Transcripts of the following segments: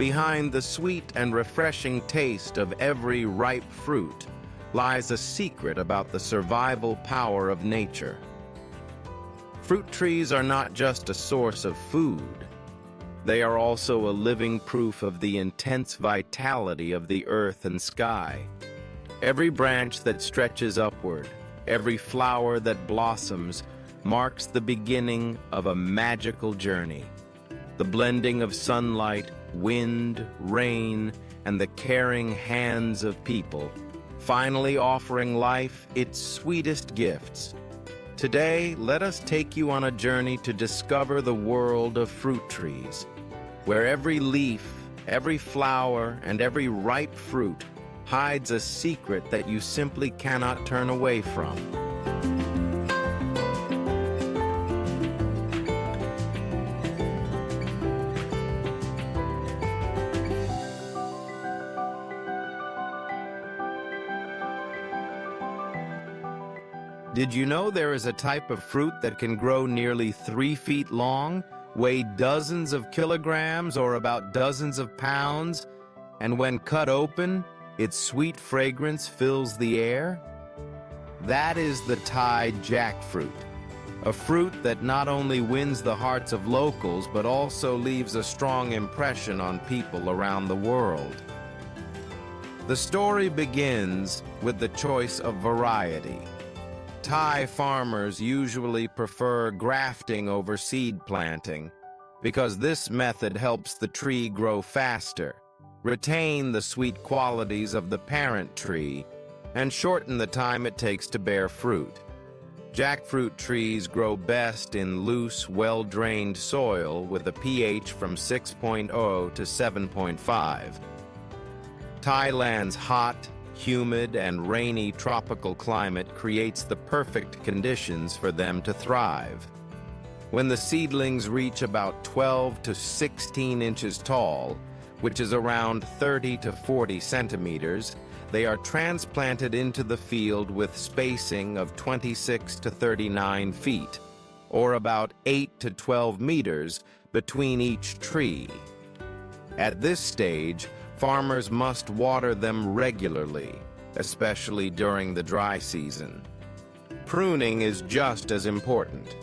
Behind the sweet and refreshing taste of every ripe fruit lies a secret about the survival power of nature. Fruit trees are not just a source of food. They are also a living proof of the intense vitality of the earth and sky. Every branch that stretches upward, every flower that blossoms, marks the beginning of a magical journey. The blending of sunlight, wind, rain, and the caring hands of people, finally offering life its sweetest gifts. Today, let us take you on a journey to discover the world of fruit trees, where every leaf, every flower, and every ripe fruit hides a secret that you simply cannot turn away from. Did you know there is a type of fruit that can grow nearly 3 feet long, weigh dozens of kilograms or about dozens of pounds, and when cut open, its sweet fragrance fills the air? That is the Thai jackfruit, a fruit that not only wins the hearts of locals but also leaves a strong impression on people around the world. The story begins with the choice of variety. Thai farmers usually prefer grafting over seed planting because this method helps the tree grow faster, retain the sweet qualities of the parent tree, and shorten the time it takes to bear fruit. Jackfruit trees grow best in loose, well-drained soil with a pH from 6.0 to 7.5. Thailand's hot, humid, and rainy tropical climate creates the perfect conditions for them to thrive. When the seedlings reach about 12 to 16 inches tall, which is around 30 to 40 centimeters, they are transplanted into the field with spacing of 26 to 39 feet, or about 8 to 12 meters between each tree. At this stage, farmers must water them regularly, especially during the dry season. Pruning is just as important.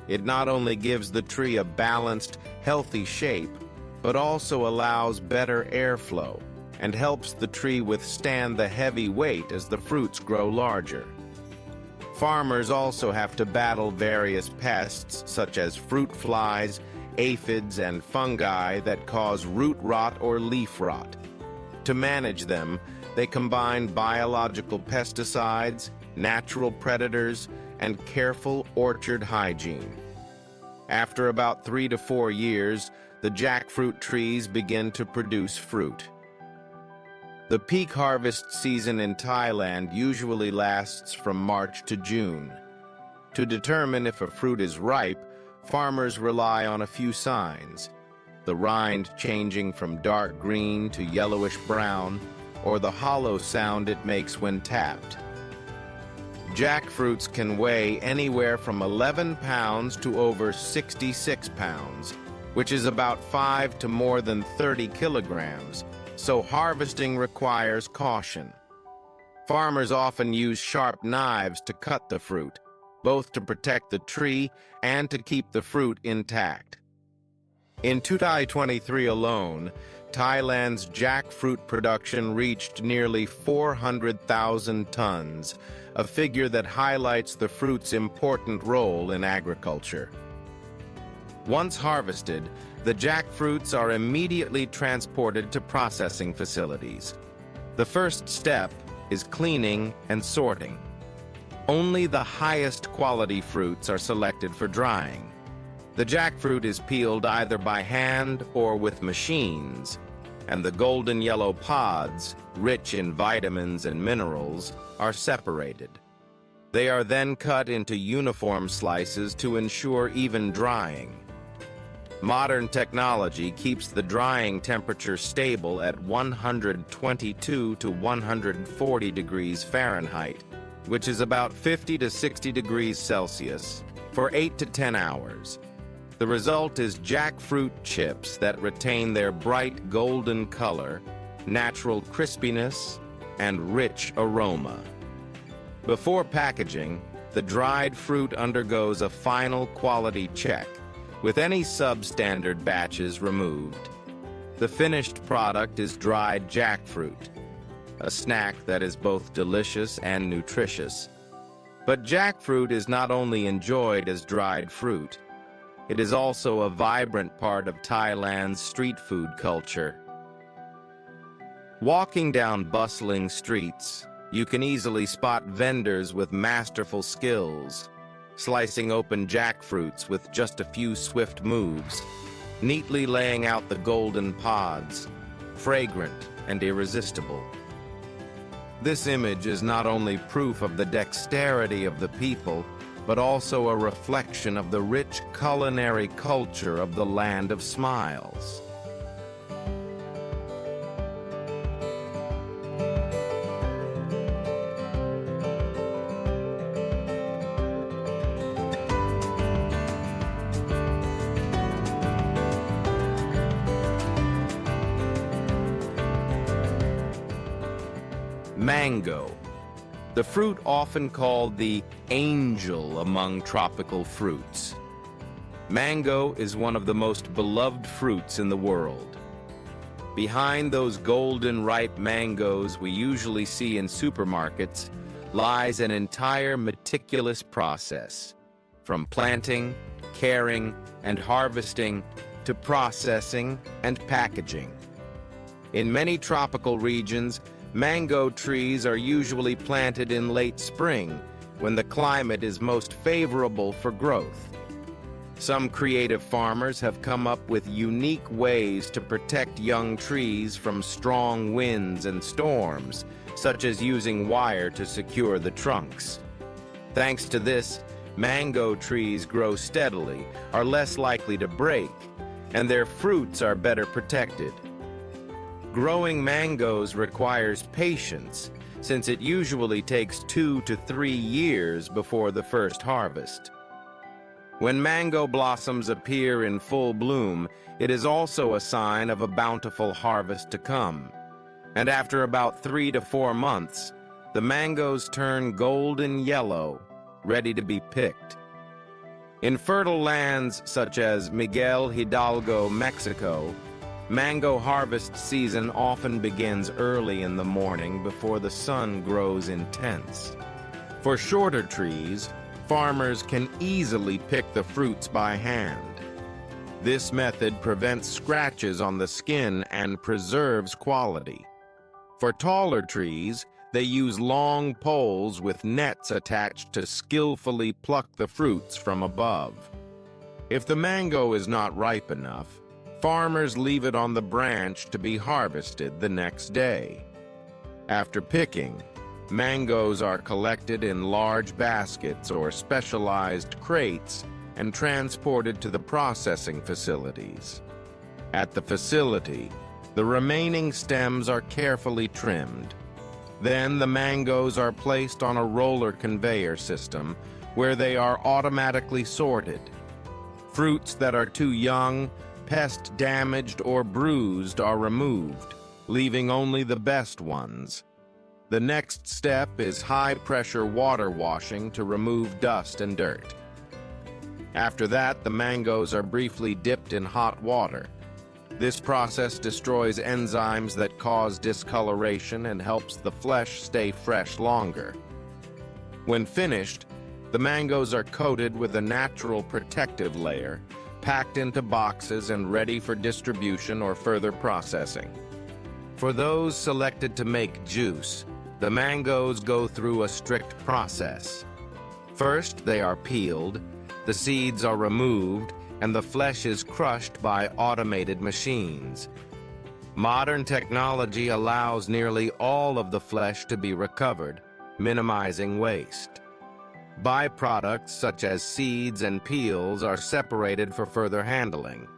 It not only gives the tree a balanced, healthy shape, but also allows better airflow and helps the tree withstand the heavy weight as the fruits grow larger. Farmers also have to battle various pests such as fruit flies, aphids, and fungi that cause root rot or leaf rot. To manage them, they combine biological pesticides, natural predators, and careful orchard hygiene. After about 3 to 4 years, the jackfruit trees begin to produce fruit. The peak harvest season in Thailand usually lasts from March to June. To determine if a fruit is ripe, farmers rely on a few signs: the rind changing from dark green to yellowish brown, or the hollow sound it makes when tapped. Jackfruits can weigh anywhere from 11 pounds to over 66 pounds, which is about 5 to more than 30 kilograms, so harvesting requires caution. Farmers often use sharp knives to cut the fruit, both to protect the tree and to keep the fruit intact. In 2023 alone, Thailand's jackfruit production reached nearly 400,000 tons, a figure that highlights the fruit's important role in agriculture. Once harvested, the jackfruits are immediately transported to processing facilities. The first step is cleaning and sorting. Only the highest quality fruits are selected for drying. The jackfruit is peeled either by hand or with machines, and the golden yellow pods, rich in vitamins and minerals, are separated. They are then cut into uniform slices to ensure even drying. Modern technology keeps the drying temperature stable at 122 to 140 degrees Fahrenheit, which is about 50 to 60 degrees Celsius, for 8 to 10 hours. The result is jackfruit chips that retain their bright golden color, natural crispiness, and rich aroma. Before packaging, the dried fruit undergoes a final quality check, with any substandard batches removed. The finished product is dried jackfruit, a snack that is both delicious and nutritious. But jackfruit is not only enjoyed as dried fruit, it is also a vibrant part of Thailand's street food culture. Walking down bustling streets, you can easily spot vendors with masterful skills, slicing open jackfruits with just a few swift moves, neatly laying out the golden pods, fragrant and irresistible. This image is not only proof of the dexterity of the people, but also a reflection of the rich culinary culture of the Land of Smiles. Mango, the fruit often called the angel among tropical fruits. Mango is one of the most beloved fruits in the world. Behind those golden ripe mangoes we usually see in supermarkets lies an entire meticulous process, from planting, caring, and harvesting to processing and packaging. In many tropical regions, mango trees are usually planted in late spring, when the climate is most favorable for growth. Some creative farmers have come up with unique ways to protect young trees from strong winds and storms, such as using wire to secure the trunks. Thanks to this, mango trees grow steadily, are less likely to break, and their fruits are better protected. Growing mangoes requires patience, since it usually takes 2 to 3 years before the first harvest. When mango blossoms appear in full bloom, it is also a sign of a bountiful harvest to come. And after about 3 to 4 months, the mangoes turn golden yellow, ready to be picked. In fertile lands such as Miguel Hidalgo, Mexico, mango harvest season often begins early in the morning before the sun grows intense. For shorter trees, farmers can easily pick the fruits by hand. This method prevents scratches on the skin and preserves quality. For taller trees, they use long poles with nets attached to skillfully pluck the fruits from above. If the mango is not ripe enough, farmers leave it on the branch to be harvested the next day. After picking, mangoes are collected in large baskets or specialized crates and transported to the processing facilities. At the facility, the remaining stems are carefully trimmed. Then the mangoes are placed on a roller conveyor system where they are automatically sorted. Fruits that are too young, pest-damaged, or bruised are removed, leaving only the best ones. The next step is high-pressure water washing to remove dust and dirt. After that, the mangoes are briefly dipped in hot water. This process destroys enzymes that cause discoloration and helps the flesh stay fresh longer. When finished, the mangoes are coated with a natural protective layer, packed into boxes and ready for distribution or further processing. For those selected to make juice, the mangoes go through a strict process. First, they are peeled, the seeds are removed, and the flesh is crushed by automated machines. Modern technology allows nearly all of the flesh to be recovered, minimizing waste. Byproducts such as seeds and peels are separated for further handling.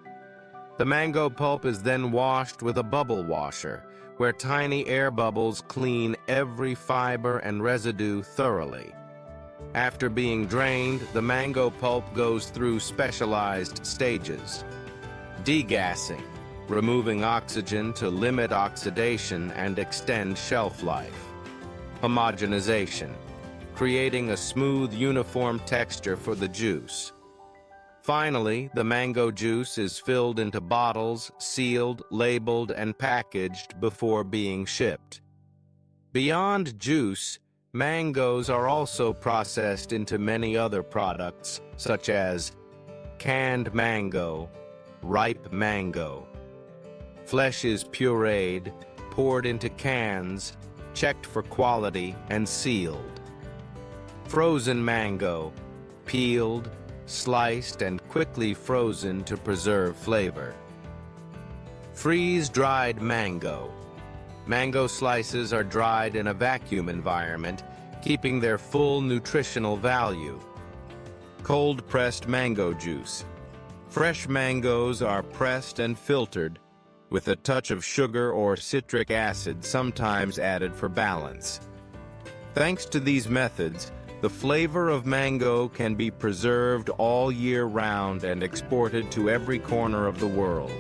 The mango pulp is then washed with a bubble washer, where tiny air bubbles clean every fiber and residue thoroughly. After being drained, the mango pulp goes through specialized stages. Degassing, removing oxygen to limit oxidation and extend shelf life. Homogenization, creating a smooth, uniform texture for the juice. Finally, the mango juice is filled into bottles, sealed, labeled, and packaged before being shipped. Beyond juice, mangoes are also processed into many other products, such as canned mango, ripe mango. Flesh is pureed, poured into cans, checked for quality, and sealed. Frozen mango, peeled, sliced, and quickly frozen to preserve flavor. Freeze-dried mango. Mango slices are dried in a vacuum environment, keeping their full nutritional value. Cold-pressed mango juice. Fresh mangoes are pressed and filtered, with a touch of sugar or citric acid sometimes added for balance. Thanks to these methods, the flavor of mango can be preserved all year round and exported to every corner of the world.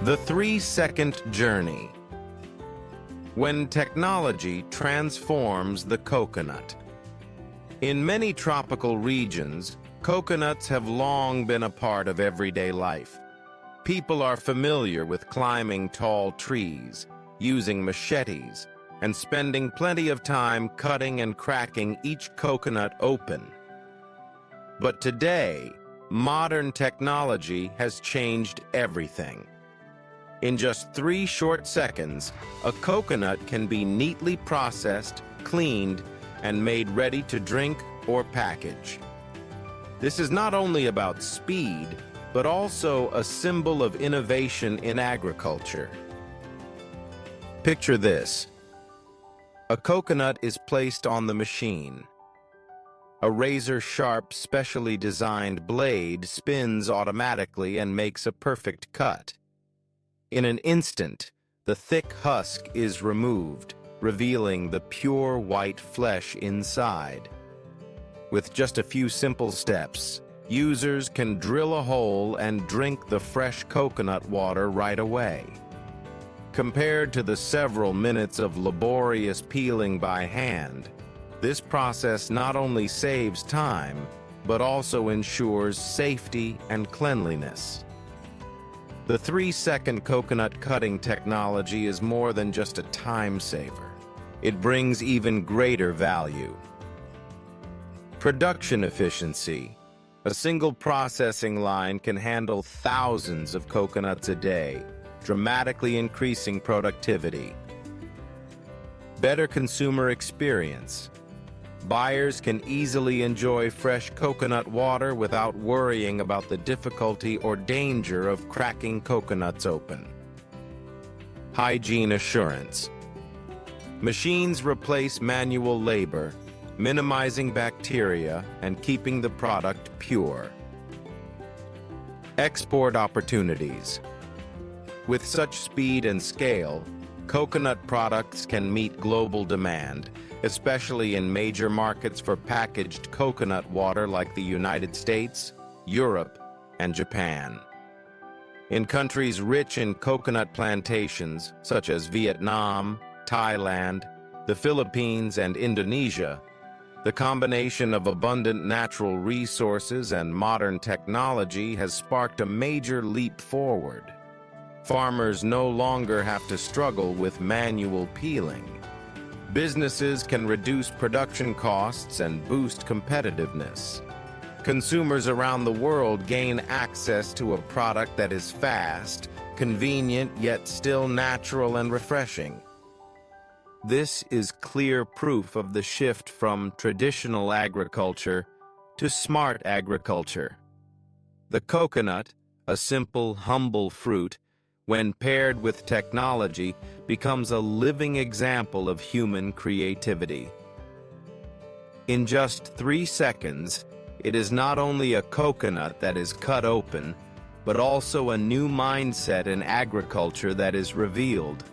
The 3-second journey. When technology transforms the coconut. In many tropical regions, coconuts have long been a part of everyday life. People are familiar with climbing tall trees, using machetes, and spending plenty of time cutting and cracking each coconut open. But today, modern technology has changed everything. In just 3 short seconds, a coconut can be neatly processed, cleaned, and made ready to drink or package. This is not only about speed, but also a symbol of innovation in agriculture. Picture this. A coconut is placed on the machine. A razor-sharp, specially designed blade spins automatically and makes a perfect cut. In an instant, the thick husk is removed, revealing the pure white flesh inside. With just a few simple steps, users can drill a hole and drink the fresh coconut water right away. Compared to the several minutes of laborious peeling by hand, this process not only saves time, but also ensures safety and cleanliness. The 3-second coconut cutting technology is more than just a time saver. It brings even greater value. Production efficiency. A single processing line can handle thousands of coconuts a day, dramatically increasing productivity. Better consumer experience. Buyers can easily enjoy fresh coconut water without worrying about the difficulty or danger of cracking coconuts open. Hygiene assurance. Machines replace manual labor, minimizing bacteria and keeping the product pure. Export opportunities. With such speed and scale, coconut products can meet global demand, especially in major markets for packaged coconut water like the United States, Europe, and Japan. In countries rich in coconut plantations, such as Vietnam, Thailand, the Philippines, and Indonesia, the combination of abundant natural resources and modern technology has sparked a major leap forward. Farmers no longer have to struggle with manual peeling. Businesses can reduce production costs and boost competitiveness. Consumers around the world gain access to a product that is fast, convenient, yet still natural and refreshing. This is clear proof of the shift from traditional agriculture to smart agriculture. The coconut, a simple, humble fruit, when paired with technology, becomes a living example of human creativity. In just 3 seconds, it is not only a coconut that is cut open, but also a new mindset in agriculture that is revealed.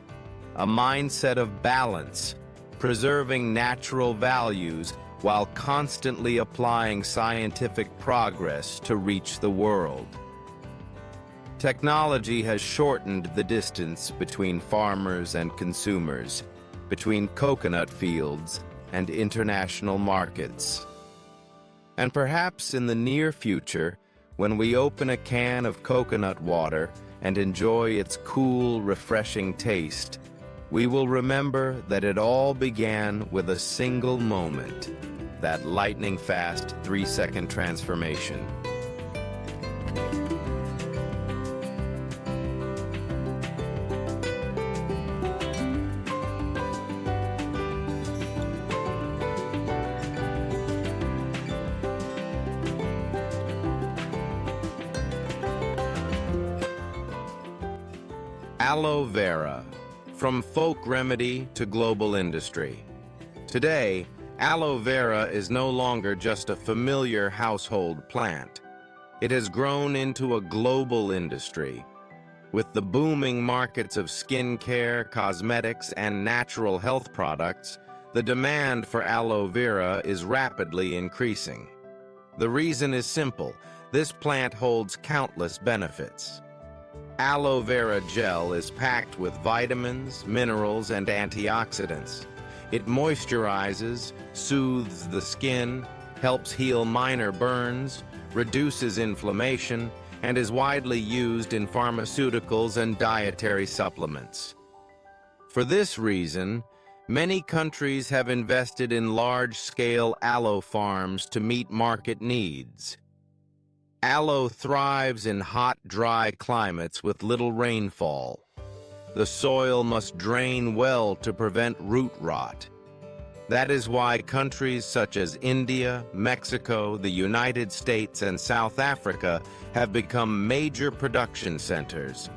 A mindset of balance, preserving natural values while constantly applying scientific progress to reach the world. Technology has shortened the distance between farmers and consumers, between coconut fields and international markets. And perhaps in the near future, when we open a can of coconut water and enjoy its cool, refreshing taste, we will remember that it all began with a single moment, that lightning-fast 3-second transformation. Aloe vera, from folk remedy to global industry. Today, aloe vera is no longer just a familiar household plant. It has grown into a global industry. With the booming markets of skincare, cosmetics, and natural health products, the demand for aloe vera is rapidly increasing. The reason is simple: this plant holds countless benefits. Aloe vera gel is packed with vitamins, minerals, and antioxidants. It moisturizes, soothes the skin, helps heal minor burns, reduces inflammation, and is widely used in pharmaceuticals and dietary supplements. For this reason, many countries have invested in large-scale aloe farms to meet market needs. Aloe thrives in hot, dry climates with little rainfall. The soil must drain well to prevent root rot. That is why countries such as India, Mexico, the United States, and South Africa have become major production centers.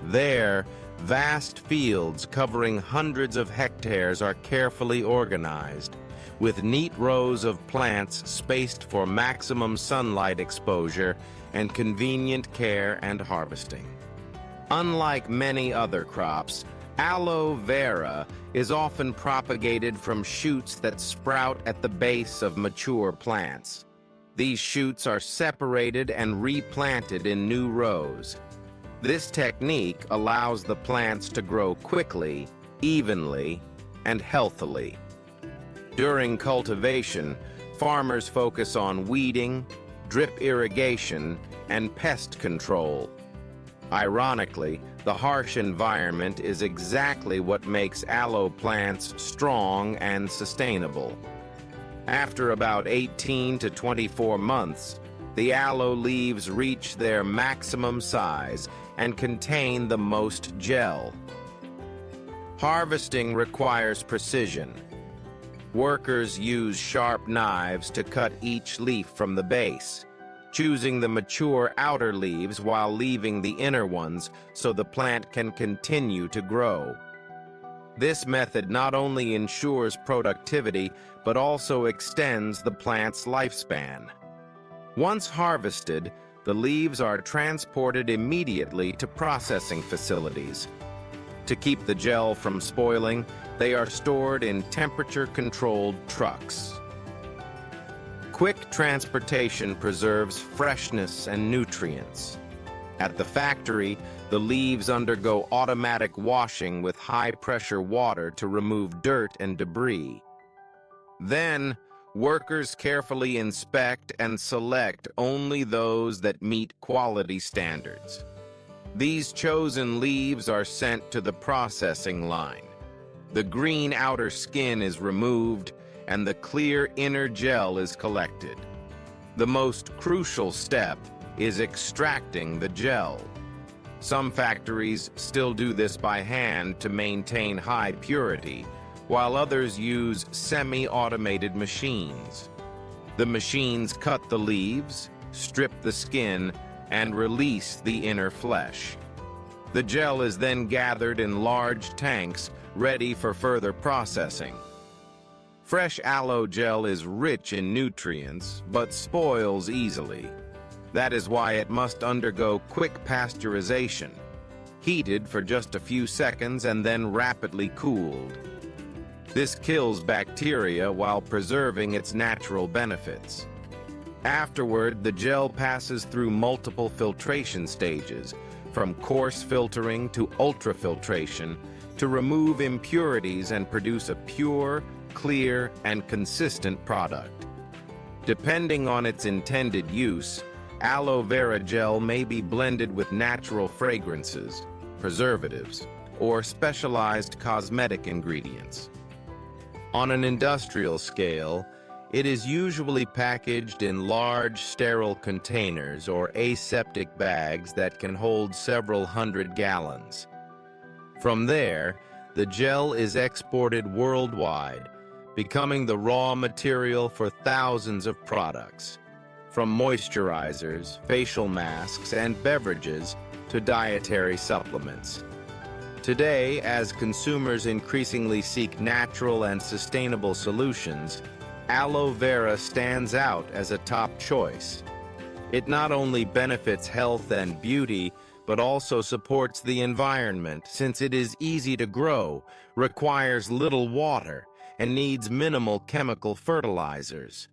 There, vast fields covering hundreds of hectares are carefully organized, with neat rows of plants spaced for maximum sunlight exposure and convenient care and harvesting. Unlike many other crops, aloe vera is often propagated from shoots that sprout at the base of mature plants. These shoots are separated and replanted in new rows. This technique allows the plants to grow quickly, evenly, and healthily. During cultivation, farmers focus on weeding, drip irrigation, and pest control. Ironically, the harsh environment is exactly what makes aloe plants strong and sustainable. After about 18 to 24 months, the aloe leaves reach their maximum size and contain the most gel. Harvesting requires precision. Workers use sharp knives to cut each leaf from the base, choosing the mature outer leaves while leaving the inner ones so the plant can continue to grow. This method not only ensures productivity, but also extends the plant's lifespan. Once harvested, the leaves are transported immediately to processing facilities. To keep the gel from spoiling, they are stored in temperature-controlled trucks. Quick transportation preserves freshness and nutrients. At the factory, the leaves undergo automatic washing with high-pressure water to remove dirt and debris. Then, workers carefully inspect and select only those that meet quality standards. These chosen leaves are sent to the processing line. The green outer skin is removed, and the clear inner gel is collected. The most crucial step is extracting the gel. Some factories still do this by hand to maintain high purity, while others use semi-automated machines. The machines cut the leaves, strip the skin, and release the inner flesh. The gel is then gathered in large tanks, ready for further processing. Fresh aloe gel is rich in nutrients, but spoils easily. That is why it must undergo quick pasteurization, heated for just a few seconds and then rapidly cooled. This kills bacteria while preserving its natural benefits. Afterward, the gel passes through multiple filtration stages, from coarse filtering to ultrafiltration, to remove impurities and produce a pure, clear, and consistent product. Depending on its intended use, aloe vera gel may be blended with natural fragrances, preservatives, or specialized cosmetic ingredients. On an industrial scale, it is usually packaged in large, sterile containers or aseptic bags that can hold several hundred gallons. From there, the gel is exported worldwide, becoming the raw material for thousands of products, from moisturizers, facial masks, and beverages to dietary supplements. Today, as consumers increasingly seek natural and sustainable solutions, aloe vera stands out as a top choice. It not only benefits health and beauty, but also supports the environment since it is easy to grow, requires little water, and needs minimal chemical fertilizers.